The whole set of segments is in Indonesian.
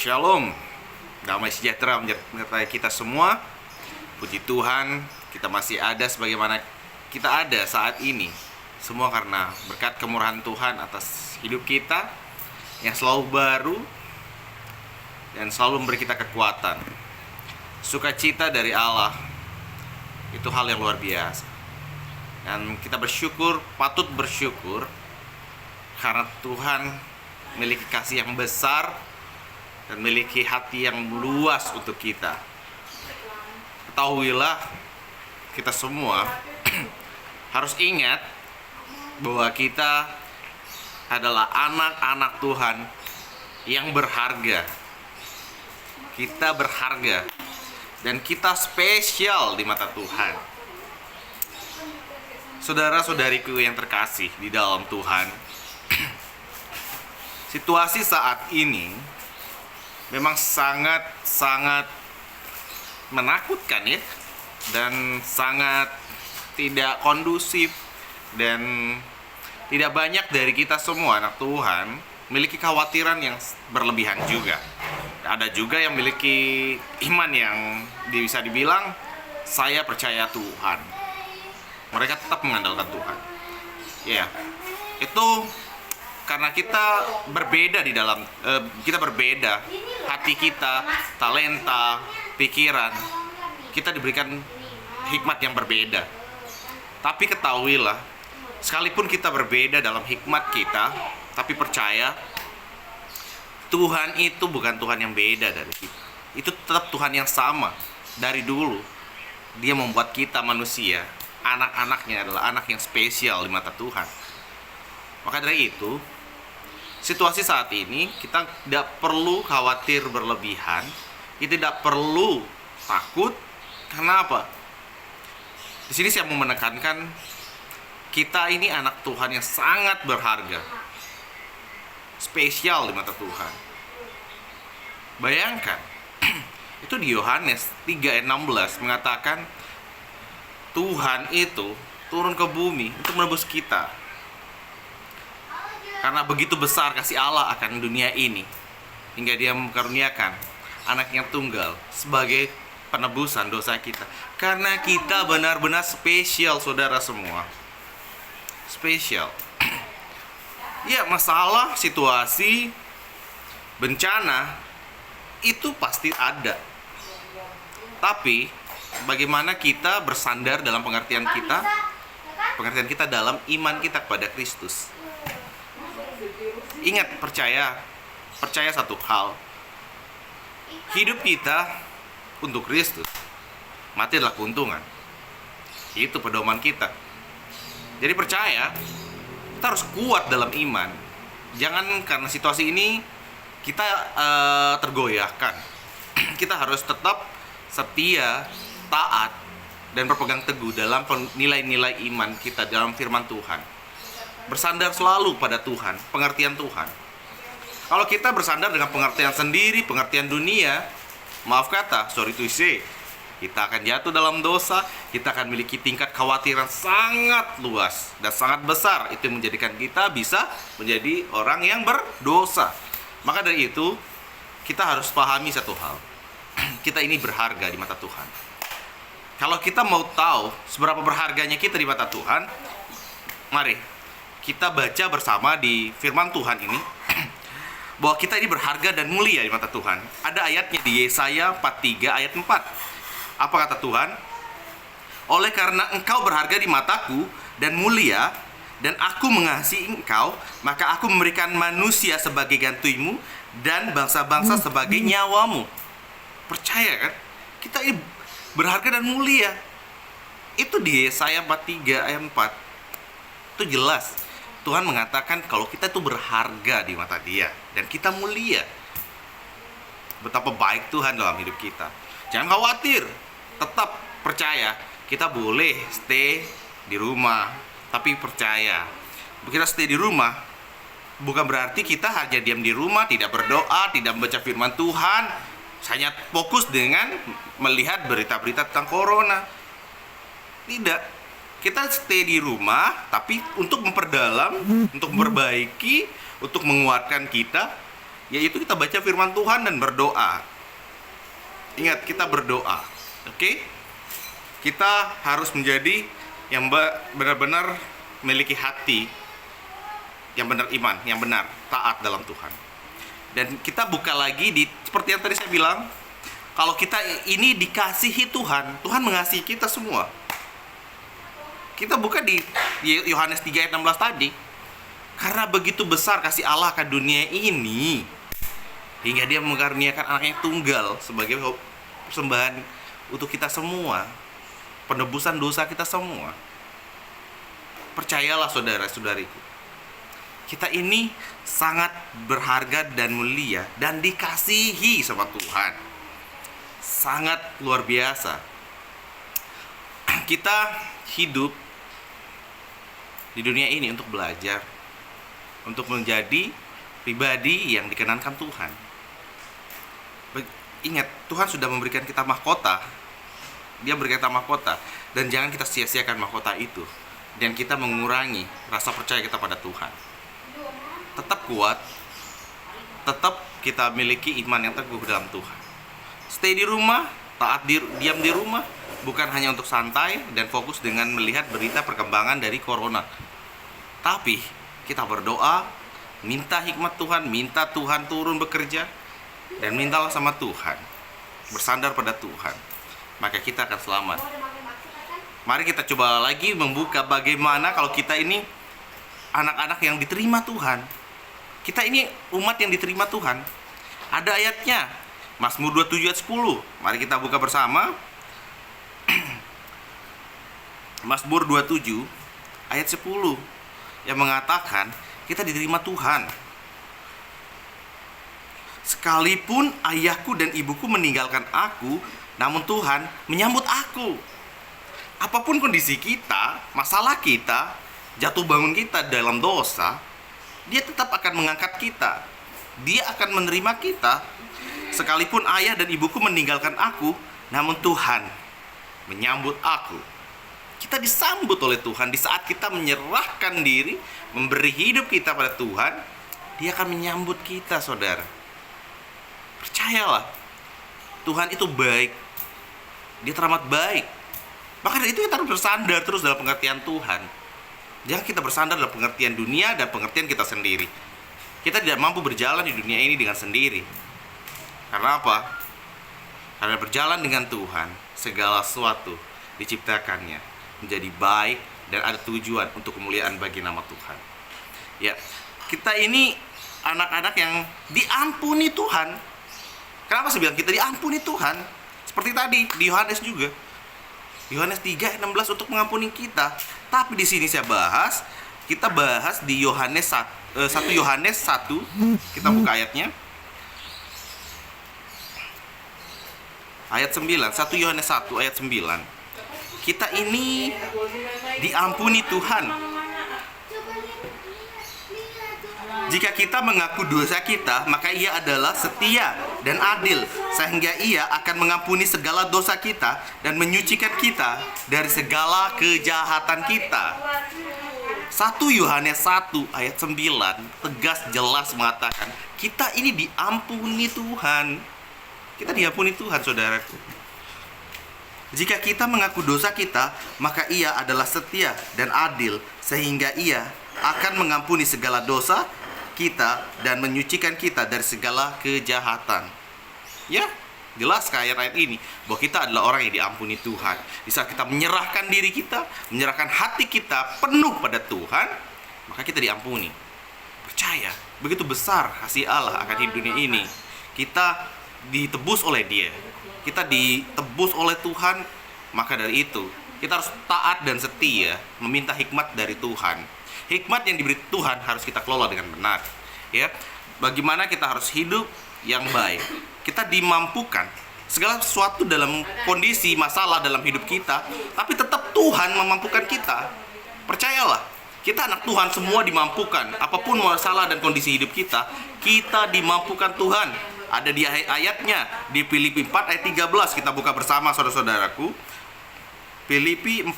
Shalom, damai sejahtera menyertai kita semua. Puji Tuhan, kita masih ada sebagaimana kita ada saat ini. Semua karena berkat kemurahan Tuhan atas hidup kita yang selalu baru dan selalu memberi kita kekuatan. Sukacita dari Allah itu hal yang luar biasa. Dan kita bersyukur, patut bersyukur karena Tuhan memiliki kasih yang besar dan memiliki hati yang luas untuk kita. Ketahuilah, kita semua harus ingat bahwa kita adalah anak-anak Tuhan yang berharga. Kita berharga dan kita spesial di mata Tuhan. Saudara-saudariku yang terkasih di dalam Tuhan, situasi saat ini memang sangat menakutkan ya, dan sangat tidak kondusif, dan tidak banyak dari kita semua anak Tuhan memiliki kekhawatiran yang berlebihan juga. Ada juga yang memiliki iman yang bisa dibilang saya percaya Tuhan. Mereka tetap mengandalkan Tuhan. Ya, itu karena kita berbeda di dalam kita berbeda, hati kita, talenta, pikiran, kita diberikan hikmat yang berbeda. Tapi ketahuilah, sekalipun kita berbeda dalam hikmat kita, tapi percaya Tuhan itu bukan Tuhan yang beda dari kita. Itu tetap Tuhan yang sama dari dulu. Dia membuat kita manusia, anak-anaknya adalah anak yang spesial di mata Tuhan. Maka dari itu, situasi saat ini kita tidak perlu khawatir berlebihan, kita tidak perlu takut. Kenapa? Di sini saya mau menekankan, kita ini anak Tuhan yang sangat berharga, spesial di mata Tuhan. Bayangkan, itu di Yohanes 3 ayat 16 mengatakan Tuhan itu turun ke bumi untuk menebus kita. Karena begitu besar kasih Allah akan dunia ini, hingga Dia mengaruniakan anak yang tunggal sebagai penebusan dosa kita. Karena kita benar-benar spesial, saudara semua. Spesial. Ya, masalah, situasi, bencana itu pasti ada. Tapi bagaimana kita bersandar dalam pengertian kita dalam iman kita kepada Kristus. Ingat, percaya satu hal. Hidup kita untuk Kristus, mati adalah keuntungan. Itu pedoman kita. Jadi percaya, kita harus kuat dalam iman. Jangan karena situasi ini kita tergoyahkan. Kita harus tetap setia, taat, dan berpegang teguh dalam nilai-nilai iman kita dalam firman Tuhan. Bersandar selalu pada Tuhan, pengertian Tuhan. Kalau kita bersandar dengan pengertian sendiri, pengertian dunia, maaf kata, sorry to say, kita akan jatuh dalam dosa. Kita akan memiliki tingkat kekhawatiran sangat luas dan sangat besar. Itu yang menjadikan kita bisa menjadi orang yang berdosa. Maka dari itu, kita harus pahami satu hal. Kita ini berharga di mata Tuhan. Kalau kita mau tahu seberapa berharganya kita di mata Tuhan, mari kita baca bersama di firman Tuhan ini bahwa kita ini berharga dan mulia di mata Tuhan. Ada ayatnya di Yesaya 43 ayat 4. Apa kata Tuhan? Oleh karena engkau berharga di mataku dan mulia, dan aku mengasihi engkau, maka aku memberikan manusia sebagai gantimu dan bangsa-bangsa sebagai nyawamu. Percaya kan? Kita ini berharga dan mulia. Itu di Yesaya 43 ayat 4. Itu jelas. Tuhan mengatakan kalau kita itu berharga di mata Dia dan kita mulia. Betapa baik Tuhan dalam hidup kita. Jangan khawatir, tetap percaya. Kita boleh stay di rumah, tapi percaya. Kita stay di rumah bukan berarti kita hanya diam di rumah, tidak berdoa, tidak membaca firman Tuhan, hanya fokus dengan melihat berita-berita tentang corona. Tidak. Kita stay di rumah, tapi untuk memperdalam, untuk memperbaiki, untuk menguatkan kita yaitu kita baca firman Tuhan dan berdoa. Ingat, kita berdoa, oke? Kita harus menjadi yang benar-benar memiliki hati yang benar, iman yang benar, taat dalam Tuhan. Dan kita buka lagi seperti yang tadi saya bilang, kalau kita ini dikasihi Tuhan, Tuhan mengasihi kita semua. Kita buka di Yohanes 3 ayat 16 tadi. Karena begitu besar kasih Allah ke dunia ini, hingga dia mengaruniakan anaknya tunggal sebagai persembahan untuk kita semua, penebusan dosa kita semua. Percayalah saudara-saudariku, kita ini sangat berharga dan mulia dan dikasihi sama Tuhan. Sangat luar biasa. Kita hidup di dunia ini untuk belajar, untuk menjadi pribadi yang dikenankan Tuhan. Ingat, Tuhan sudah memberikan kita mahkota. Dia memberikan kita mahkota, dan jangan kita sia-siakan mahkota itu, dan kita mengurangi rasa percaya kita pada Tuhan. Tetap kuat, tetap kita miliki iman yang teguh dalam Tuhan. Stay di rumah, diam di rumah, bukan hanya untuk santai dan fokus dengan melihat berita perkembangan dari corona, tapi kita berdoa, minta hikmat Tuhan, minta Tuhan turun bekerja, dan mintalah sama Tuhan, bersandar pada Tuhan, maka kita akan selamat. Mari kita coba lagi membuka bagaimana kalau kita ini anak-anak yang diterima Tuhan. Kita ini umat yang diterima Tuhan. Ada ayatnya, Mazmur 27 ayat 10. Mari kita buka bersama. Mazmur 27 ayat 10 yang mengatakan kita diterima Tuhan. Sekalipun ayahku dan ibuku meninggalkan aku, namun Tuhan menyambut aku. Apapun kondisi kita, masalah kita, jatuh bangun kita dalam dosa, Dia tetap akan mengangkat kita. Dia akan menerima kita. Sekalipun ayah dan ibuku meninggalkan aku, namun Tuhan menyambut aku. Kita disambut oleh Tuhan. Di saat kita menyerahkan diri, memberi hidup kita pada Tuhan, Dia akan menyambut kita, saudara. Percayalah, Tuhan itu baik. Dia teramat baik. Maka dari itu kita harus bersandar terus dalam pengertian Tuhan. Jangan kita bersandar dalam pengertian dunia dan pengertian kita sendiri. Kita tidak mampu berjalan di dunia ini dengan sendiri. Karena apa? Karena berjalan dengan Tuhan, segala sesuatu diciptakannya menjadi baik dan ada tujuan untuk kemuliaan bagi nama Tuhan. Ya, kita ini anak-anak yang diampuni Tuhan. Kenapa saya bilang kita diampuni Tuhan? Seperti tadi di Yohanes juga. Yohanes 3 ayat 16 untuk mengampuni kita. Tapi di sini kita bahas di Yohanes 1 Yohanes 1. Kita buka ayatnya. Ayat 9, 1 Yohanes 1 ayat 9. Kita ini diampuni Tuhan. Jika kita mengaku dosa kita, maka Ia adalah setia dan adil, sehingga Ia akan mengampuni segala dosa kita dan menyucikan kita dari segala kejahatan kita. 1 Yohanes 1 ayat 9 tegas jelas mengatakan kita ini diampuni Tuhan. Kita diampuni Tuhan, saudaraku. Jika kita mengaku dosa kita, maka Ia adalah setia dan adil, sehingga Ia akan mengampuni segala dosa kita dan menyucikan kita dari segala kejahatan. Ya, jelas ke ayat-ayat ini bahwa kita adalah orang yang diampuni Tuhan. Di saat kita menyerahkan diri kita, menyerahkan hati kita penuh pada Tuhan, maka kita diampuni. Percaya, begitu besar kasih Allah akan hidup dunia ini. Kita ditebus oleh Dia. Kita ditebus oleh Tuhan, maka dari itu kita harus taat dan setia meminta hikmat dari Tuhan. Hikmat yang diberi Tuhan harus kita kelola dengan benar. Ya, bagaimana kita harus hidup yang baik. Kita dimampukan segala sesuatu dalam kondisi masalah dalam hidup kita, tapi tetap Tuhan memampukan kita. Percayalah, kita anak Tuhan semua dimampukan. Apapun masalah dan kondisi hidup kita, kita dimampukan Tuhan. Ada di ayatnya di Filipi 4 ayat 13. Kita buka bersama, saudara-saudaraku. Filipi 4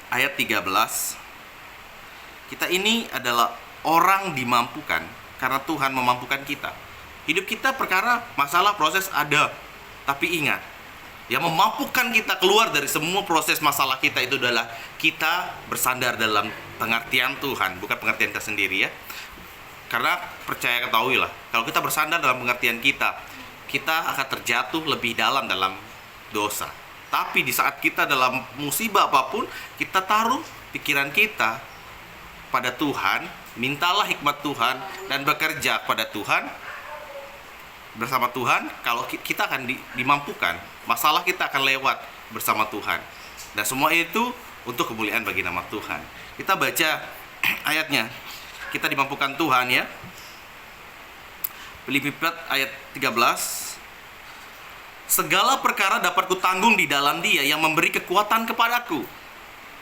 ayat 13. Kita ini adalah orang dimampukan karena Tuhan memampukan kita. Hidup kita perkara masalah proses ada. Tapi ingat, yang memampukan kita keluar dari semua proses masalah kita itu adalah kita bersandar dalam pengertian Tuhan, bukan pengertian kita sendiri ya. Karena percaya ketahuilah, kalau kita bersandar dalam pengertian kita akan terjatuh lebih dalam dosa. Tapi di saat kita dalam musibah apapun, kita taruh pikiran kita pada Tuhan, mintalah hikmat Tuhan dan bekerja pada Tuhan, bersama Tuhan. Kalau kita akan dimampukan, masalah kita akan lewat bersama Tuhan. Dan semua itu untuk kemuliaan bagi nama Tuhan. Kita baca ayatnya. Kita dimampukan Tuhan ya. Filipi 4 ayat 13. Segala perkara dapat kutanggung di dalam Dia yang memberi kekuatan kepadaku.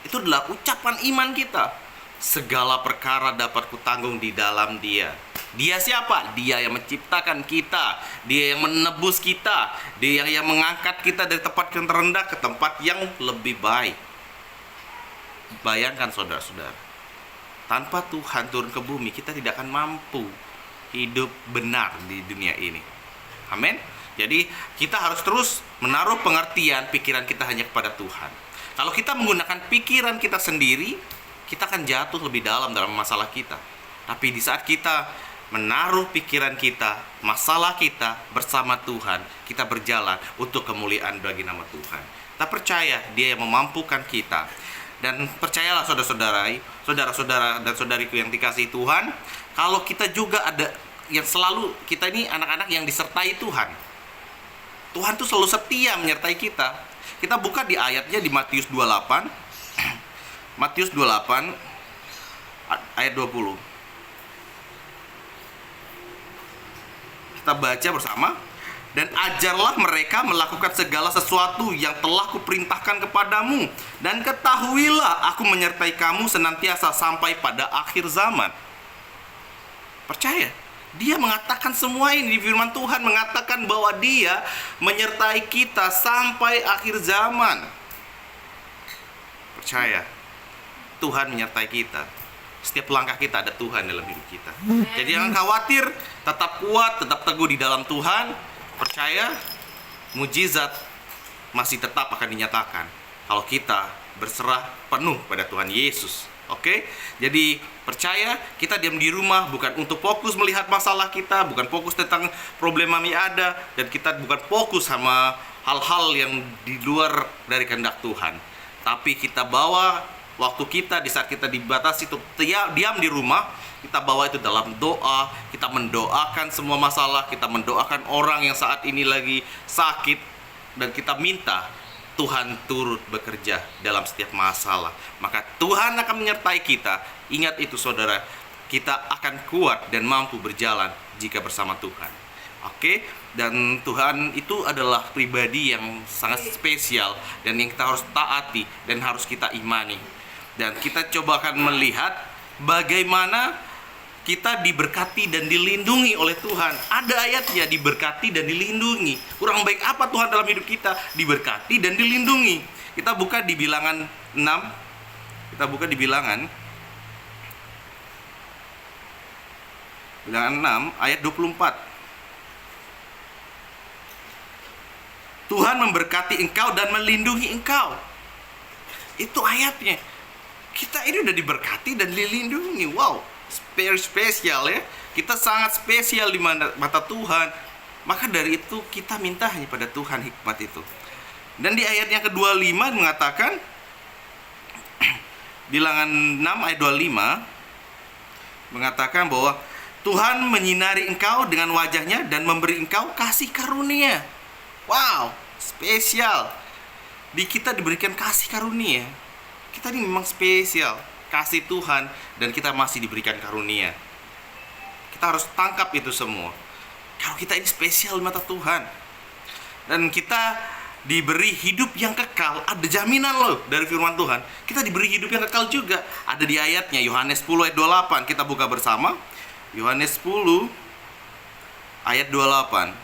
Itu adalah ucapan iman kita. Segala perkara dapat kutanggung di dalam Dia. Dia siapa? Dia yang menciptakan kita. Dia yang menebus kita. Dia yang mengangkat kita dari tempat yang terendah ke tempat yang lebih baik. Bayangkan saudara-saudara, tanpa Tuhan turun ke bumi, kita tidak akan mampu hidup benar di dunia ini. Amin. Jadi kita harus terus menaruh pengertian pikiran kita hanya kepada Tuhan. Kalau kita menggunakan pikiran kita sendiri, kita akan jatuh lebih dalam masalah kita. Tapi di saat kita menaruh pikiran kita, masalah kita bersama Tuhan, kita berjalan untuk kemuliaan bagi nama Tuhan. Kita percaya Dia yang memampukan kita. Dan percayalah saudara-saudara dan saudariku yang dikasihi Tuhan, kalau kita juga ada yang selalu, kita ini anak-anak yang disertai Tuhan. Tuhan tuh selalu setia menyertai kita. Kita buka di ayatnya di Matius 28. Matius 28 ayat 20. Kita baca bersama. Dan ajarlah mereka melakukan segala sesuatu yang telah kuperintahkan kepadamu. Dan ketahuilah aku menyertai kamu senantiasa sampai pada akhir zaman. Percaya? Dia mengatakan semua ini di firman Tuhan, mengatakan bahwa Dia menyertai kita sampai akhir zaman. Percaya? Tuhan menyertai kita. Setiap langkah kita ada Tuhan dalam hidup kita. Jadi jangan khawatir, tetap kuat, tetap teguh di dalam Tuhan. Percaya, mujizat masih tetap akan dinyatakan kalau kita berserah penuh pada Tuhan Yesus. Oke? Jadi percaya, kita diam di rumah bukan untuk fokus melihat masalah kita, bukan fokus tentang problema yang ada, dan kita bukan fokus sama hal-hal yang di luar dari kehendak Tuhan. Tapi kita bawa waktu kita di saat kita dibatasi untuk diam di rumah, kita bawa itu dalam doa. Kita mendoakan semua masalah, kita mendoakan orang yang saat ini lagi sakit, dan kita minta Tuhan turut bekerja dalam setiap masalah. Maka Tuhan akan menyertai kita. Ingat itu saudara, kita akan kuat dan mampu berjalan jika bersama Tuhan. Oke? Dan Tuhan itu adalah pribadi yang sangat spesial dan yang kita harus taati dan harus kita imani. Dan kita coba akan melihat bagaimana kita diberkati dan dilindungi oleh Tuhan. Ada ayatnya, diberkati dan dilindungi. Kurang baik apa Tuhan dalam hidup kita? Diberkati dan dilindungi. Kita buka di Bilangan 6. Kita buka di Bilangan 6 ayat 24. Tuhan memberkati engkau dan melindungi engkau. Itu ayatnya. Kita ini udah diberkati dan dilindungi. Wow, very spesial ya. Kita sangat spesial di mata Tuhan. Maka dari itu kita minta hanya pada Tuhan hikmat itu. Dan di ayat yang ke-25 mengatakan, Bilangan 6 ayat 25 mengatakan bahwa Tuhan menyinari engkau dengan wajahnya dan memberi engkau kasih karunia. Wow, spesial. Di kita diberikan kasih karunia. Kita ini memang spesial, kasih Tuhan, dan kita masih diberikan karunia. Kita harus tangkap itu semua. Kalau kita ini spesial di mata Tuhan, dan kita diberi hidup yang kekal, ada jaminan loh dari firman Tuhan. Kita diberi hidup yang kekal juga. Ada di ayatnya, Yohanes 10 ayat 28. Kita buka bersama. Yohanes 10 ayat 28.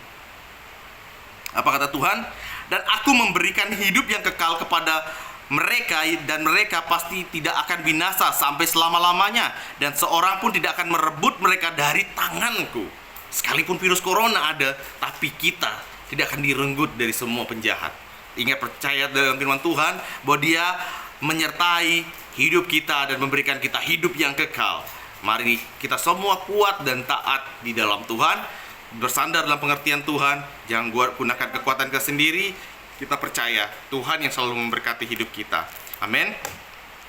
Apa kata Tuhan? Dan aku memberikan hidup yang kekal kepada mereka pasti tidak akan binasa sampai selama-lamanya, dan seorang pun tidak akan merebut mereka dari tanganku. Sekalipun virus corona ada, tapi kita tidak akan direnggut dari semua penjahat. Ingat, percaya dalam firman Tuhan bahwa Dia menyertai hidup kita dan memberikan kita hidup yang kekal. Mari kita semua kuat dan taat di dalam Tuhan, bersandar dalam pengertian Tuhan, jangan gunakan kekuatan kita sendiri. Kita percaya Tuhan yang selalu memberkati hidup kita. Amin.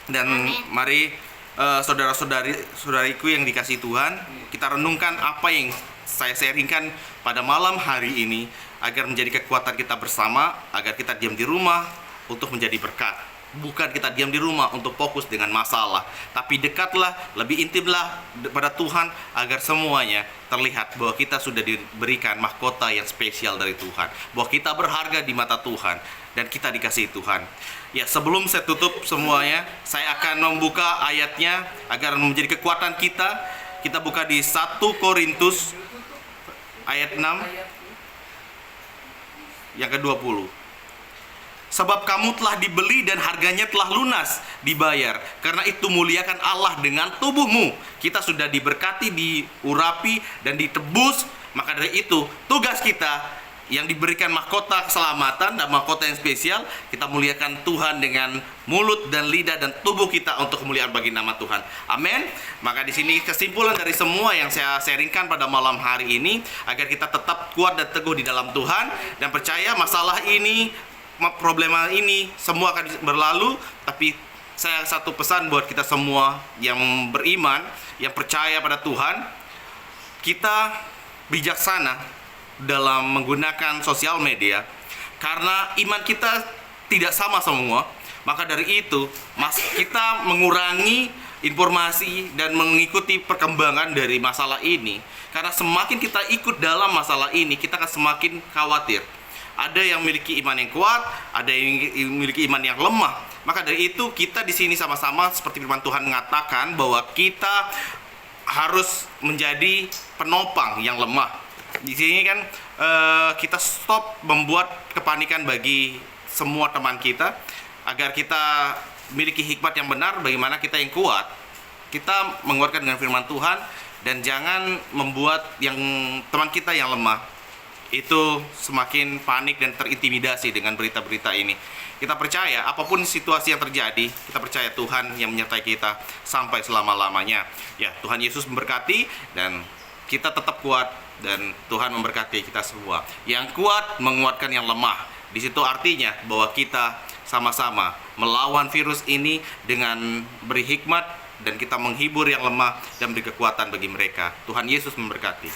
Dan mari saudara-saudariku yang dikasihi Tuhan, kita renungkan apa yang saya sharingkan pada malam hari ini, agar menjadi kekuatan kita bersama, agar kita diam di rumah untuk menjadi berkat. Bukan kita diam di rumah untuk fokus dengan masalah, tapi dekatlah, lebih intimlah pada Tuhan, agar semuanya terlihat bahwa kita sudah diberikan mahkota yang spesial dari Tuhan, bahwa kita berharga di mata Tuhan, dan kita dikasihi Tuhan. Ya, sebelum saya tutup semuanya, saya akan membuka ayatnya agar menjadi kekuatan kita. Kita buka di 1 Korintus ayat 6 yang ke-20. Sebab kamu telah dibeli dan harganya telah lunas dibayar. Karena itu muliakan Allah dengan tubuhmu. Kita sudah diberkati, diurapi, dan ditebus. Maka dari itu tugas kita yang diberikan mahkota keselamatan dan mahkota yang spesial, kita muliakan Tuhan dengan mulut dan lidah dan tubuh kita untuk kemuliaan bagi nama Tuhan. Amin. Maka di sini kesimpulan dari semua yang saya sharingkan pada malam hari ini, agar kita tetap kuat dan teguh di dalam Tuhan, dan percaya masalah ini, problema ini semua akan berlalu. Tapi saya satu pesan buat kita semua yang beriman, yang percaya pada Tuhan, kita bijaksana dalam menggunakan sosial media, karena iman kita tidak sama semua. Maka dari itu kita mengurangi informasi dan mengikuti perkembangan dari masalah ini, karena semakin kita ikut dalam masalah ini, kita akan semakin khawatir. Ada yang memiliki iman yang kuat, ada yang memiliki iman yang lemah. Maka dari itu kita di sini sama-sama, seperti firman Tuhan mengatakan, bahwa kita harus menjadi penopang yang lemah. Di sini kan kita stop membuat kepanikan bagi semua teman kita, agar kita memiliki hikmat yang benar. Bagaimana kita yang kuat, kita menguatkan dengan firman Tuhan, dan jangan membuat yang teman kita yang lemah itu semakin panik dan terintimidasi dengan berita-berita ini. Kita percaya apapun situasi yang terjadi, kita percaya Tuhan yang menyertai kita sampai selama-lamanya. Ya, Tuhan Yesus memberkati, dan kita tetap kuat, dan Tuhan memberkati kita semua. Yang kuat menguatkan yang lemah. Di situ artinya bahwa kita sama-sama melawan virus ini dengan beri hikmat, dan kita menghibur yang lemah dan beri kekuatan bagi mereka. Tuhan Yesus memberkati.